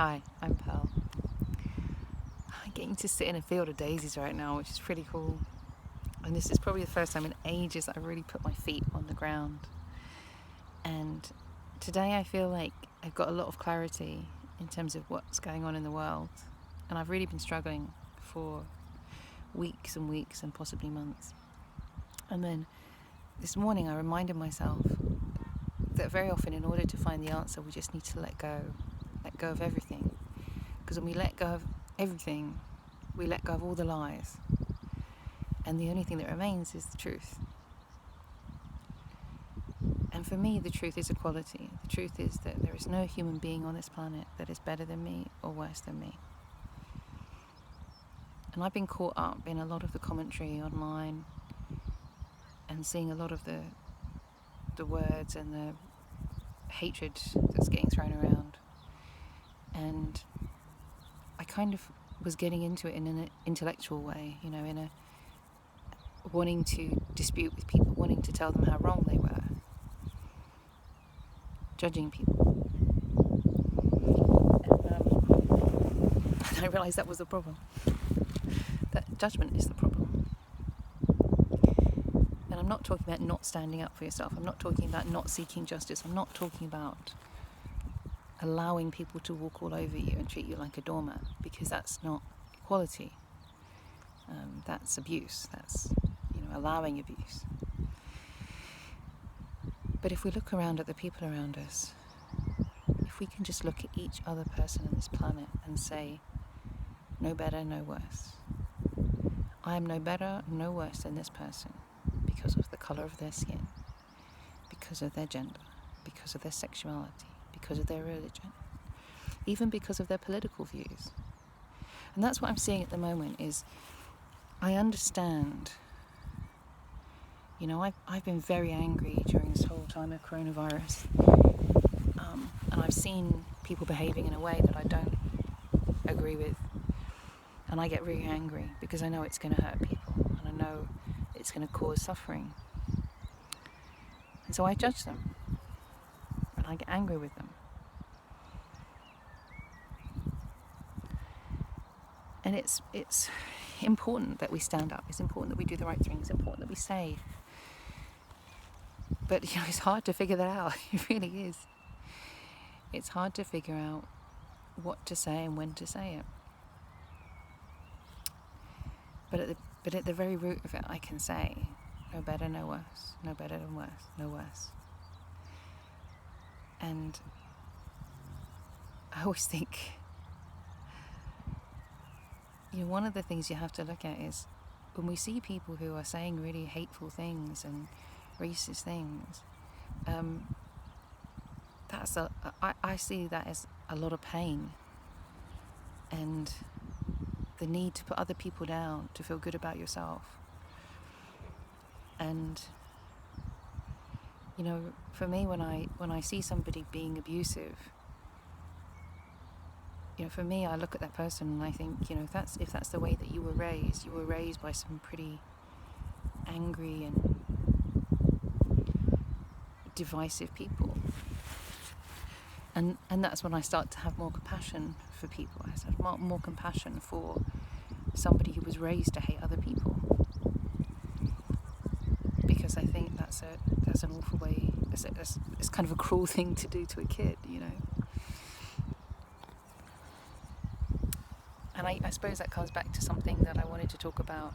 Hi, I'm Pearl. I'm getting to sit in a field of daisies right now, which is pretty cool. And this is probably the first time in ages that I've really put my feet on the ground. And today I feel like I've got a lot of clarity in terms of what's going on in the world. And I've really been struggling for weeks and weeks and possibly months. And then this morning I reminded myself that very often in order to find the answer, we just need to let go of everything. Because when we let go of everything, we let go of all the lies. And the only thing that remains is the truth. And for me, the truth is equality. The truth is that there is no human being on this planet that is better than me or worse than me. And I've been caught up in a lot of the commentary online and seeing a lot of the words and the hatred that's getting thrown around. And I kind of was getting into it in an intellectual way, in a wanting to dispute with people, wanting to tell them how wrong they were, judging people. And I realised that was the problem. That judgment is the problem. And I'm not talking about not standing up for yourself. I'm not talking about not seeking justice. I'm not talking about allowing people to walk all over you and treat you like a doormat, because that's not equality. That's abuse. That's allowing abuse. But if we look around at the people around us, if we can just look at each other person on this planet and say, no better, no worse. I am no better, no worse than this person because of the colour of their skin, because of their gender, because of their sexuality, because of their religion, even because of their political views. And that's what I'm seeing at the moment is, I understand, I've been very angry during this whole time of coronavirus, and I've seen people behaving in a way that I don't agree with, and I get really angry because I know it's going to hurt people, and I know it's going to cause suffering, and so I judge them, and I get angry with them. And it's important that we stand up. It's important that we do the right thing. It's important that we say. But it's hard to figure that out. It really is. It's hard to figure out what to say and when to say it. But at the very root of it, I can say, no better, no worse. No better than worse. No worse. And I always think, one of the things you have to look at is when we see people who are saying really hateful things and racist things, I see that as a lot of pain and the need to put other people down to feel good about yourself. And for me, when I see somebody being abusive, for me, I look at that person and I think, if that's the way that you were raised by some pretty angry and divisive people. And that's when I start to have more compassion for people. I start more compassion for somebody who was raised to hate other people, because I think that's an awful way. It's kind of a cruel thing to do to a kid, And I suppose that comes back to something that I wanted to talk about.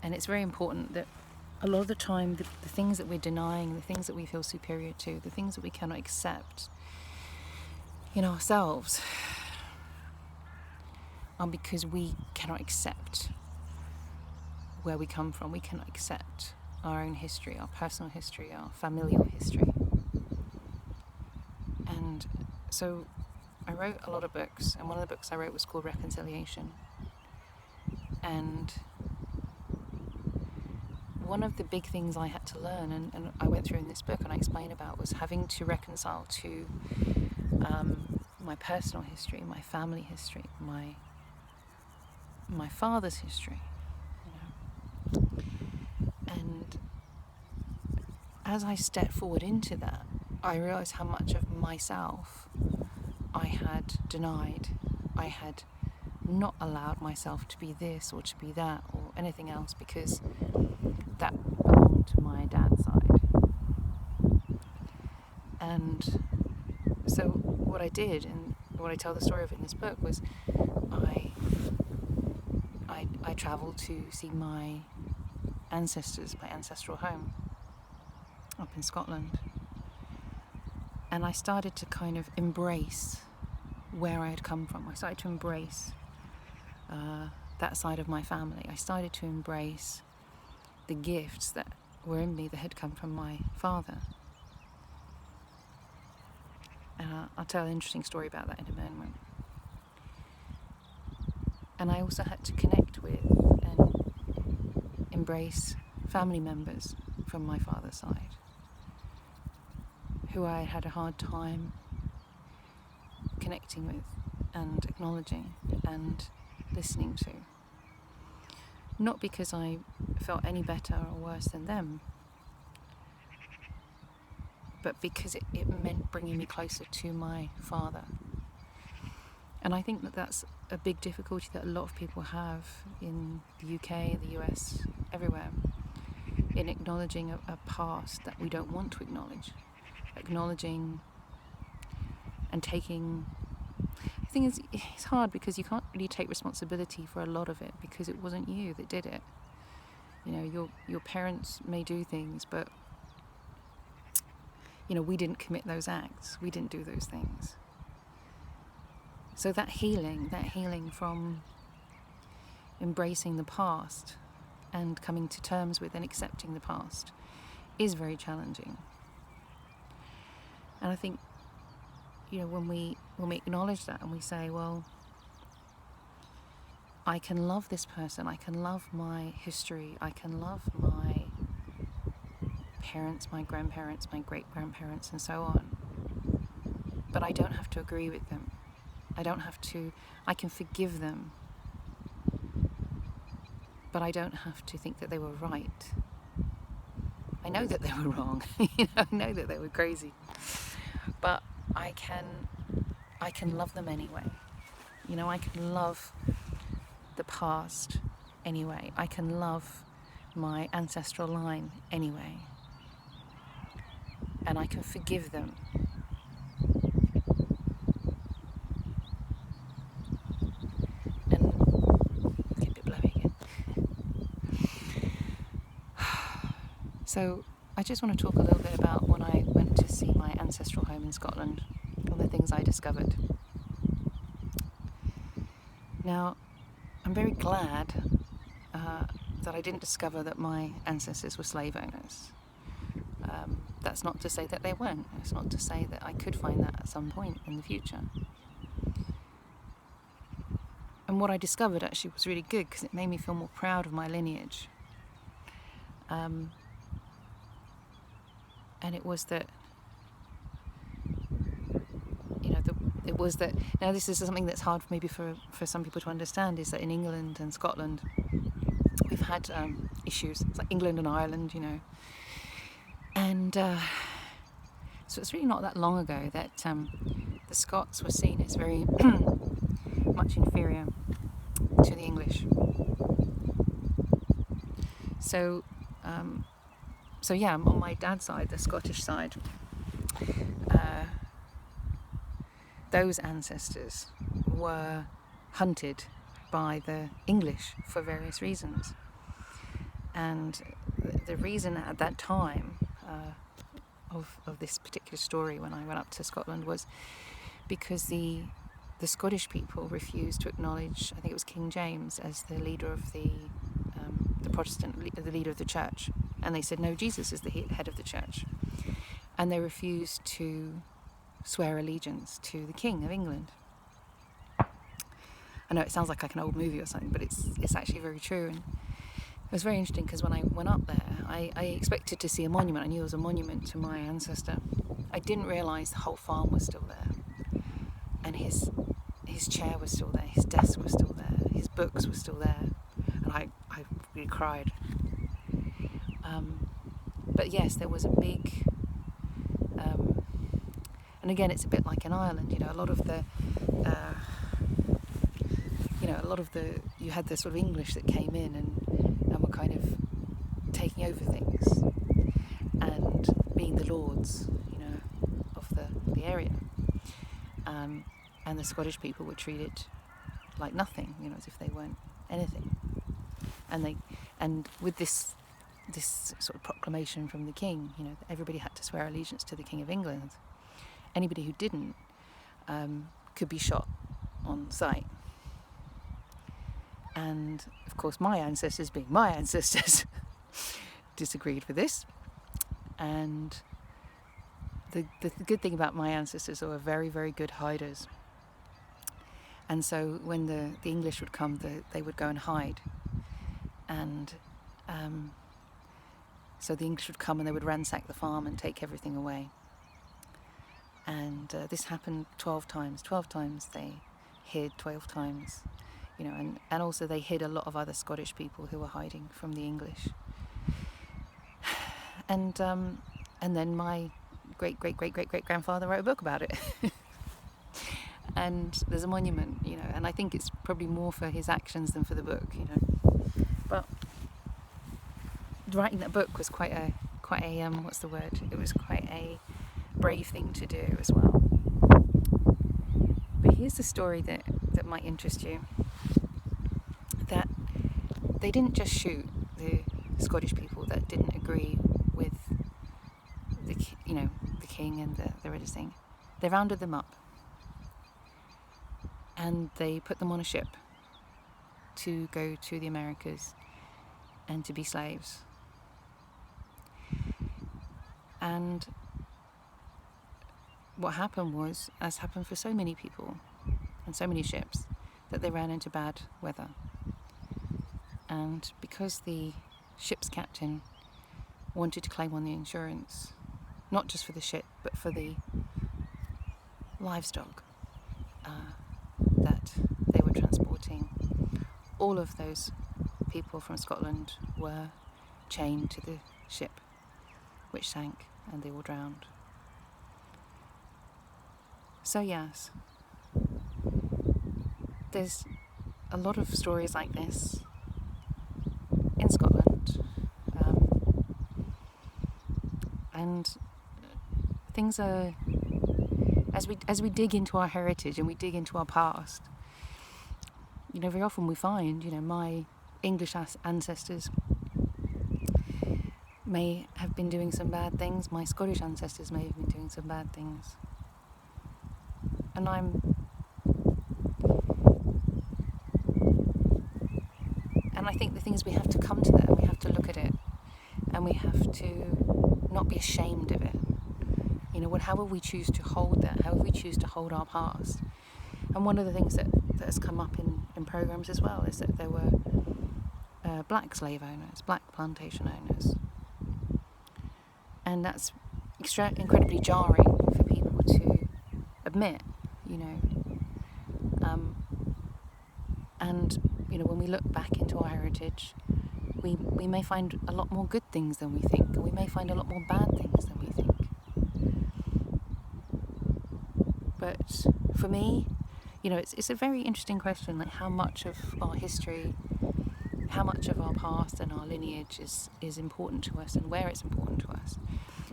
And it's very important that a lot of the time, the things that we're denying, the things that we feel superior to, the things that we cannot accept in ourselves, are because we cannot accept where we come from. We cannot accept our own history, our personal history, our familial history. And so I wrote a lot of books, and one of the books I wrote was called Reconciliation. And one of the big things I had to learn, and I went through in this book and I explain about, was having to reconcile to my personal history, my family history, my father's history. And as I stepped forward into that, I realised how much of myself I had denied. I had not allowed myself to be this or to be that or anything else because that belonged to my dad's side. And so what I did, and what I tell the story of in this book, was I travelled to see my ancestors, my ancestral home up in Scotland. And I started to kind of embrace where I had come from. I started to embrace that side of my family. I started to embrace the gifts that were in me that had come from my father. I'll tell an interesting story about that in a moment. And I also had to connect with and embrace family members from my father's side who I had a hard time connecting with and acknowledging and listening to. Not because I felt any better or worse than them, but because it meant bringing me closer to my father. And I think that that's a big difficulty that a lot of people have in the UK, the US, everywhere, in acknowledging a past that we don't want to acknowledge. Acknowledging and taking... The thing is, it's hard because you can't really take responsibility for a lot of it because it wasn't you that did it. You know, your parents may do things, but you know, we didn't commit those acts. We didn't do those things. So that healing from embracing the past and coming to terms with and accepting the past is very challenging. And I think, you know, when we acknowledge that and we say, well, I can love this person, I can love my history, I can love my parents, my grandparents, my great-grandparents, and so on, but I don't have to agree with them. I can forgive them, but I don't have to think that they were right. I know that they were wrong. I know that they were crazy, but I can love them anyway. You know, I can love the past anyway. I can love my ancestral line anyway, and I can forgive them. So I just want to talk a little bit about when I went to see my ancestral home in Scotland, all the things I discovered. Now, I'm very glad that I didn't discover that my ancestors were slave owners. That's not to say that they weren't. It's not to say that I could find that at some point in the future. And what I discovered actually was really good because it made me feel more proud of my lineage. And it was that, you know, it was that, now this is something that's hard maybe for some people to understand, is that in England and Scotland, we've had issues. It's like England and Ireland, you know. And so it's really not that long ago that the Scots were seen as very much inferior to the English. So yeah, on my dad's side, the Scottish side, those ancestors were hunted by the English for various reasons. And the reason at that time of this particular story when I went up to Scotland was because the Scottish people refused to acknowledge, I think it was King James, as the leader of the leader of the church. And they said, no, Jesus is the head of the church. And they refused to swear allegiance to the King of England. I know it sounds like an old movie or something, but it's actually very true. And it was very interesting because when I went up there, I expected to see a monument. I knew it was a monument to my ancestor. I didn't realise the whole farm was still there. And his chair was still there, his desk was still there, his books were still there. And I really cried. But yes, there was a big And again, it's a bit like an island, a lot of the you had the sort of English that came in and were kind of taking over things and being the lords, of the area. And the Scottish people were treated like nothing, as if they weren't anything. And with this sort of proclamation from the king, that everybody had to swear allegiance to the King of England. Anybody who didn't could be shot on sight. And of course, my ancestors, being my ancestors, disagreed with this. And the good thing about my ancestors, they were very, very good hiders. And so when the English would come, they would go and hide. And so the English would come and they would ransack the farm and take everything away. And this happened 12 times. 12 times they hid, 12 times. And also they hid a lot of other Scottish people who were hiding from the English. And then my great-great-great-great-great-grandfather wrote a book about it. And there's a monument, and I think it's probably more for his actions than for the book, But writing that book was quite a what's the word? It was quite a brave thing to do as well. But here's the story that might interest you. That they didn't just shoot the Scottish people that didn't agree with the king and the religious thing. They rounded them up and they put them on a ship to go to the Americas and to be slaves. And what happened was, as happened for so many people and so many ships, that they ran into bad weather. And because the ship's captain wanted to claim on the insurance, not just for the ship, but for the livestock that they were transporting, all of those people from Scotland were chained to the ship, which sank, and they all drowned. So yes, there's a lot of stories like this in Scotland, and things are, as we dig into our heritage and we dig into our past, very often we find, my English ancestors may have been doing some bad things, my Scottish ancestors may have been doing some bad things. And I think the thing is, we have to come to that, and we have to look at it, and we have to not be ashamed of it. However we choose to hold that, however we choose to hold our past. And one of the things that has come up in programs as well is that there were black slave owners, black plantation owners. And that's incredibly jarring for people to admit, And, when we look back into our heritage, we may find a lot more good things than we think, and we may find a lot more bad things than we think. But for me, it's a very interesting question, like how much of our history, how much of our past and our lineage is important to us, and where it's important to us.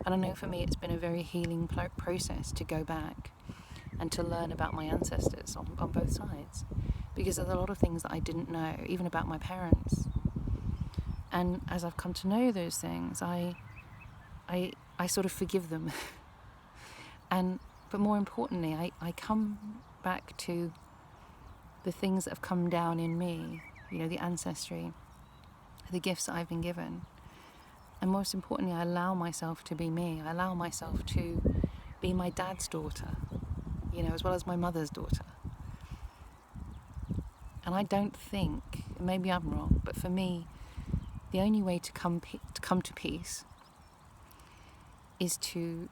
And I know for me it's been a very healing process to go back and to learn about my ancestors on both sides, because there's a lot of things that I didn't know, even about my parents. And as I've come to know those things, I sort of forgive them. But more importantly, I come back to the things that have come down in me, the ancestry, the gifts that I've been given. And most importantly, I allow myself to be me. I allow myself to be my dad's daughter, as well as my mother's daughter. And I don't think, maybe I'm wrong, but for me, the only way to come to peace is to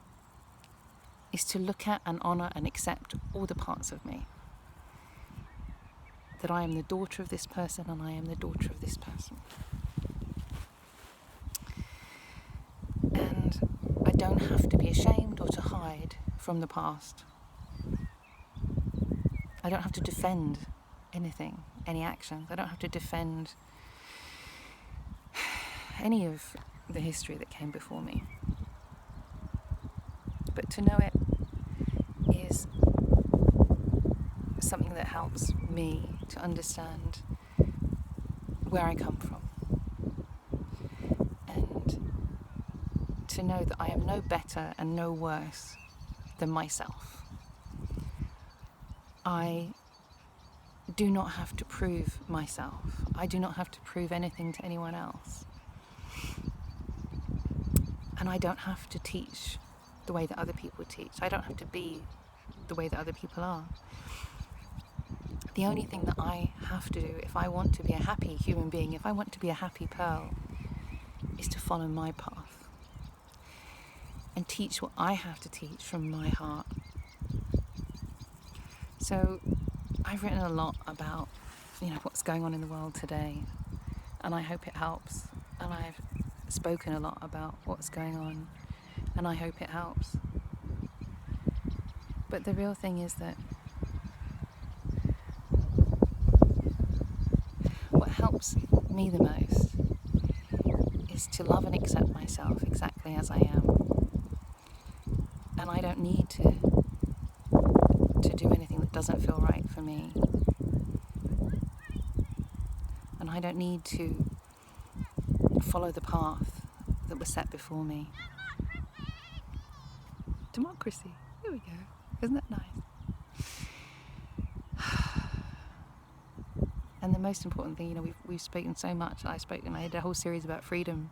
look at and honour and accept all the parts of me. That I am the daughter of this person and I am the daughter of this person. And I don't have to be ashamed or to hide from the past. I don't have to defend anything, any actions. I don't have to defend any of the history that came before me. But to know it is something that helps me to understand where I come from. And to know that I am no better and no worse than myself. I do not have to prove myself. I do not have to prove anything to anyone else. And I don't have to teach the way that other people teach. I don't have to be the way that other people are. The only thing that I have to do if I want to be a happy human being, if I want to be a happy pearl, is to follow my path and teach what I have to teach from my heart. So I've written a lot about, what's going on in the world today, and I hope it helps. And I've spoken a lot about what's going on, and I hope it helps. But the real thing is that what helps me the most is to love and accept myself exactly as I am. And I don't need to do anything that doesn't feel right for me. And I don't need to follow the path that was set before me. Democracy. There we go. Isn't that nice? And the most important thing, we've spoken so much. I had a whole series about freedom.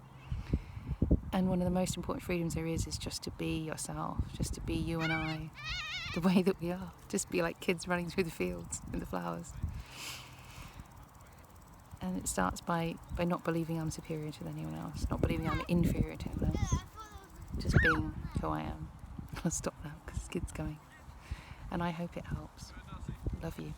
And one of the most important freedoms there is just to be yourself, just to be you and I, the way that we are. Just be like kids running through the fields and the flowers. And it starts by not believing I'm superior to anyone else, not believing I'm inferior to anyone else. Just being who I am. I'll stop now because this kid's going. And I hope it helps. Love you.